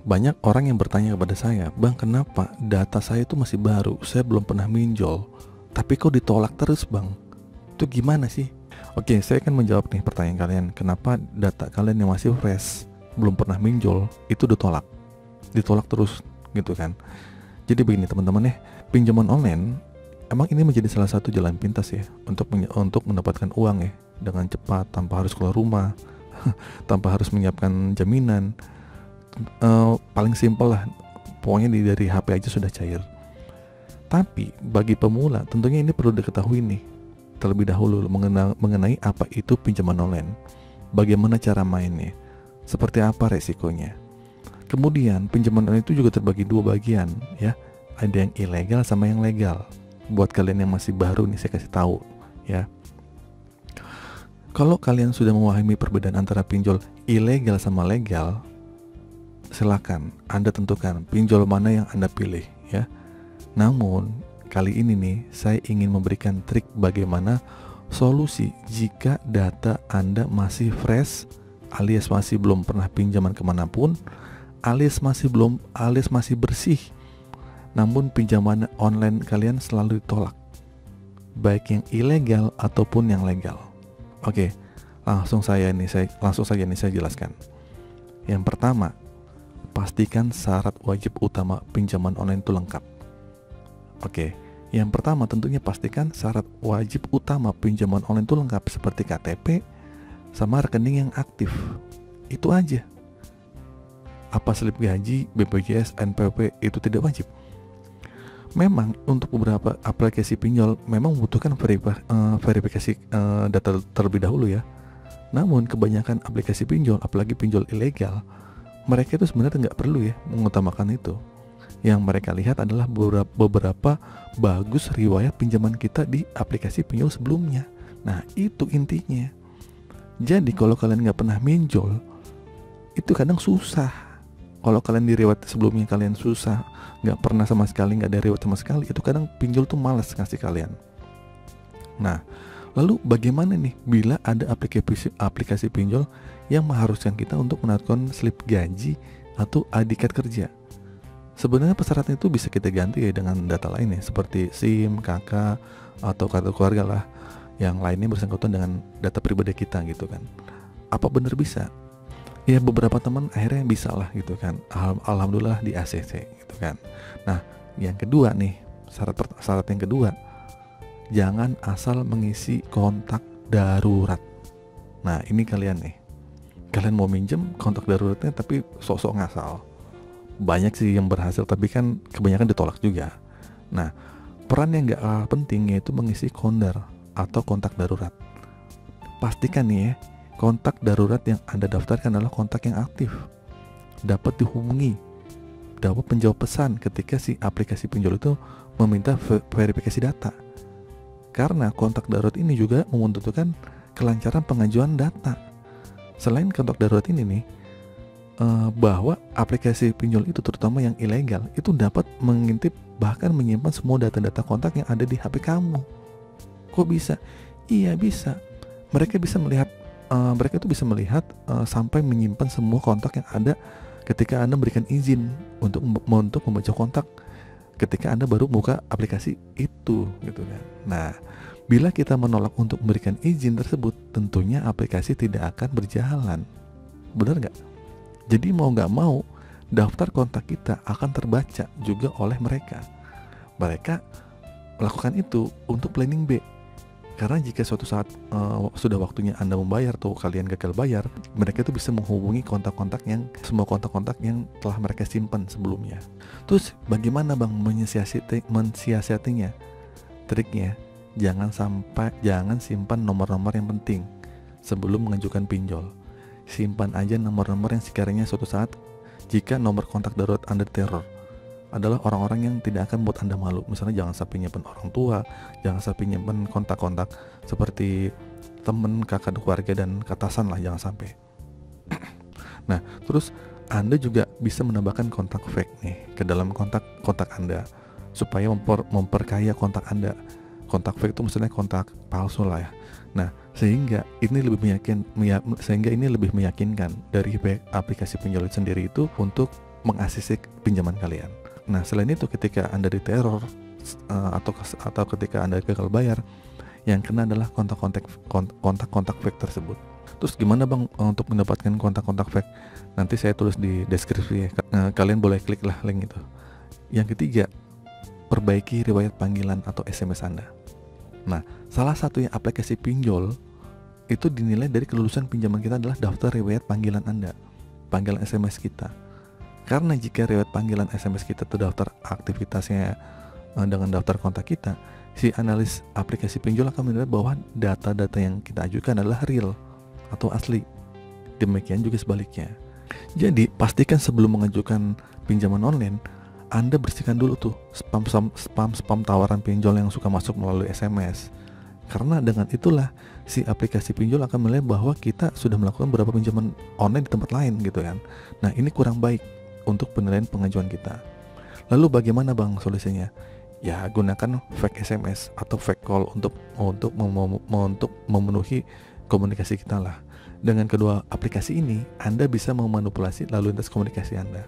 Banyak orang yang bertanya kepada saya, "Bang, kenapa data saya itu masih baru? Saya belum pernah minjol, tapi kok ditolak terus, Bang? Itu gimana sih?" Oke, saya akan menjawab nih pertanyaan kalian. Kenapa data kalian yang masih fresh, belum pernah minjol, itu ditolak? Ditolak terus gitu kan. Jadi begini teman-teman ya, pinjaman online emang ini menjadi salah satu jalan pintas ya untuk mendapatkan uang ya dengan cepat tanpa harus keluar rumah, tanpa harus menyiapkan jaminan. Paling simpel lah, pokoknya dari HP aja sudah cair. Tapi bagi pemula tentunya ini perlu diketahui nih terlebih dahulu mengenai apa itu pinjaman online, bagaimana cara mainnya, seperti apa resikonya. Kemudian pinjaman online itu juga terbagi dua bagian ya, ada yang ilegal sama yang legal. Buat kalian yang masih baru nih saya kasih tahu ya. Kalau kalian sudah memahami perbedaan antara pinjol ilegal sama legal, silakan Anda tentukan pinjol mana yang Anda pilih ya. Namun kali ini nih saya ingin memberikan trik bagaimana solusi jika data Anda masih fresh alias masih belum pernah pinjaman kemanapun, alias masih bersih, namun pinjaman online kalian selalu ditolak, baik yang ilegal ataupun yang legal. Oke, langsung saja nih saya jelaskan. Yang pertama, pastikan syarat wajib utama pinjaman online itu lengkap. Oke, yang pertama tentunya pastikan syarat wajib utama pinjaman online itu lengkap seperti KTP sama rekening yang aktif. Itu aja. Apa slip gaji, BPJS, NPWP itu tidak wajib. Memang untuk beberapa aplikasi pinjol memang membutuhkan verifikasi data terlebih dahulu ya. Namun kebanyakan aplikasi pinjol, apalagi pinjol ilegal, mereka itu sebenarnya nggak perlu ya mengutamakan itu. Yang mereka lihat adalah beberapa bagus riwayat pinjaman kita di aplikasi pinjol sebelumnya. Nah itu intinya. Jadi kalau kalian nggak pernah minjol, itu kadang susah. Kalau kalian di riwayat sebelumnya kalian susah, nggak pernah sama sekali, nggak ada riwayat sama sekali, itu kadang pinjol tuh malas ngasih kalian. Nah lalu bagaimana nih bila ada aplikasi pinjol yang mengharuskan kita untuk menandakan slip gaji atau ID card kerja? Sebenarnya persyaratan itu bisa kita ganti ya dengan data lainnya seperti SIM, KK, atau kartu keluarga lah. Yang lainnya bersangkutan dengan data pribadi kita gitu kan. Apa benar bisa? Ya beberapa teman akhirnya bisa lah gitu kan. Alhamdulillah di ACC gitu kan. Nah yang kedua nih, syarat yang kedua, jangan asal mengisi kontak darurat. Nah ini kalian mau minjem kontak daruratnya tapi sok-sok ngasal. Banyak sih yang berhasil tapi kan kebanyakan ditolak juga. Nah peran yang gak kalah penting yaitu mengisi kondar atau kontak darurat. Pastikan nih ya, kontak darurat yang Anda daftarkan adalah kontak yang aktif, dapat dihubungi, dapat menjawab pesan ketika si aplikasi pinjol itu meminta verifikasi data. Karena kontak darurat ini juga membutuhkan kelancaran pengajuan data. Selain kontak darurat ini nih, bahwa aplikasi pinjol itu terutama yang ilegal itu dapat mengintip bahkan menyimpan semua data-data kontak yang ada di HP kamu. Kok bisa? Iya bisa. Mereka itu bisa melihat sampai menyimpan semua kontak yang ada ketika Anda berikan izin untuk membaca kontak ketika Anda baru buka aplikasi itu gitu kan. Nah, bila kita menolak untuk memberikan izin tersebut, tentunya aplikasi tidak akan berjalan. Benar nggak? Jadi mau nggak mau, daftar kontak kita akan terbaca juga oleh mereka. Mereka melakukan itu untuk planning B. Karena jika suatu saat sudah waktunya Anda membayar atau kalian gagal bayar, mereka itu bisa menghubungi semua kontak-kontak yang telah mereka simpan sebelumnya. Terus bagaimana Bang mensiasatinya? Triknya, jangan simpan nomor-nomor yang penting sebelum mengajukan pinjol. Simpan aja nomor-nomor yang sekiranya suatu saat jika nomor kontak darurat Anda teror adalah orang-orang yang tidak akan buat Anda malu. Misalnya jangan sampai nyimpen orang tua, jangan sampai nyimpen kontak-kontak seperti teman, kakak, keluarga, dan atasan lah, jangan sampai. Nah, terus Anda juga bisa menambahkan kontak fake nih ke dalam kontak Anda supaya memperkaya kontak Anda. Kontak fake itu maksudnya kontak palsu lah ya. Nah, sehingga ini lebih meyakinkan dari aplikasi pinjol sendiri itu untuk mengaksesi pinjaman kalian. Nah, selain itu ketika Anda diteror atau ketika Anda gagal bayar, yang kena adalah kontak-kontak fake tersebut. Terus gimana Bang untuk mendapatkan kontak-kontak fake? Nanti saya tulis di deskripsi ya. Kalian boleh klik lah link itu. Yang ketiga, perbaiki riwayat panggilan atau SMS Anda. Nah, salah satu yang aplikasi pinjol itu dinilai dari kelulusan pinjaman kita adalah daftar riwayat panggilan Anda, panggilan SMS kita. Karena jika riwayat panggilan SMS kita terdaftar aktivitasnya dengan daftar kontak kita, si analis aplikasi pinjol akan menilai bahwa data-data yang kita ajukan adalah real atau asli. Demikian juga sebaliknya. Jadi pastikan sebelum mengajukan pinjaman online, Anda bersihkan dulu tuh spam tawaran pinjol yang suka masuk melalui SMS. Karena dengan itulah si aplikasi pinjol akan menilai bahwa kita sudah melakukan beberapa pinjaman online di tempat lain gitu kan. Nah, ini kurang baik untuk penilaian pengajuan kita. Lalu bagaimana Bang solusinya? Ya, gunakan fake SMS atau fake call untuk memenuhi komunikasi kita lah. Dengan kedua aplikasi ini, Anda bisa memanipulasi lalu lintas komunikasi Anda.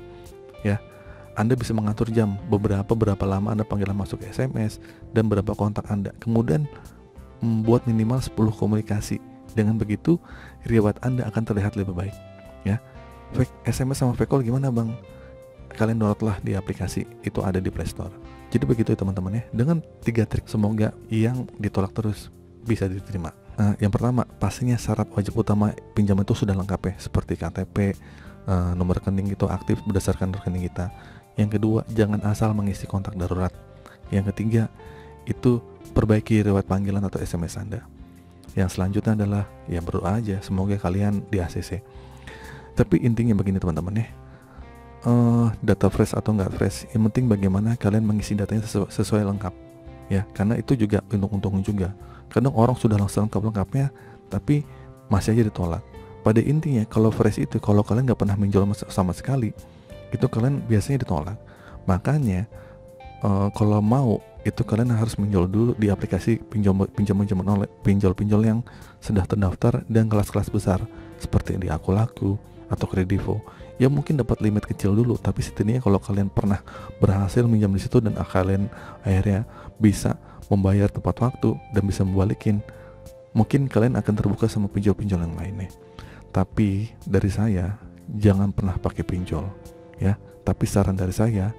Ya, Anda bisa mengatur jam, berapa lama Anda panggilan masuk SMS, dan berapa kontak Anda. Kemudian membuat minimal 10 komunikasi. Dengan begitu, riwayat Anda akan terlihat lebih baik. Ya, fake SMS sama fake call gimana Bang? Kalian downloadlah di aplikasi, itu ada di Play Store. Jadi begitu ya teman-teman ya. Dengan 3 trik, semoga yang ditolak terus bisa diterima. Yang pertama, pastinya syarat wajib utama pinjaman itu sudah lengkap ya, seperti KTP, nomor rekening itu aktif berdasarkan rekening kita. Yang kedua, jangan asal mengisi kontak darurat. Yang ketiga, itu perbaiki riwayat panggilan atau SMS Anda. Yang selanjutnya adalah ya berdoa aja, semoga kalian di ACC. Tapi intinya begini teman-teman ya, data fresh atau nggak fresh, yang penting bagaimana kalian mengisi datanya sesuai lengkap ya, karena itu juga untung-untung juga. Kadang orang sudah langsung lengkap-lengkapnya tapi masih aja ditolak. Pada intinya kalau fresh itu, kalau kalian nggak pernah minjol sama sekali, itu kalian biasanya ditolak. Makanya kalau mau itu kalian harus minjol dulu di aplikasi pinjaman online, pinjol yang sudah terdaftar dan kelas-kelas besar seperti di Akulaku atau Kredivo. Ya mungkin dapat limit kecil dulu, tapi setidaknya kalau kalian pernah berhasil minjam di situ dan kalian akhirnya bisa membayar tepat waktu dan bisa membalikin, mungkin kalian akan terbuka sama pinjol-pinjol yang lainnya. Tapi dari saya, jangan pernah pakai pinjol ya. Tapi saran dari saya,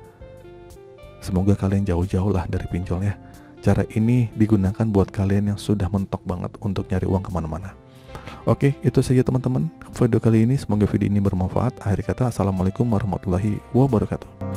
semoga kalian jauh-jauh lah dari pinjol ya. Cara ini digunakan buat kalian yang sudah mentok banget untuk nyari uang kemana-mana. Oke, itu saja teman-teman video kali ini. Semoga video ini bermanfaat. Akhir kata, assalamualaikum warahmatullahi wabarakatuh.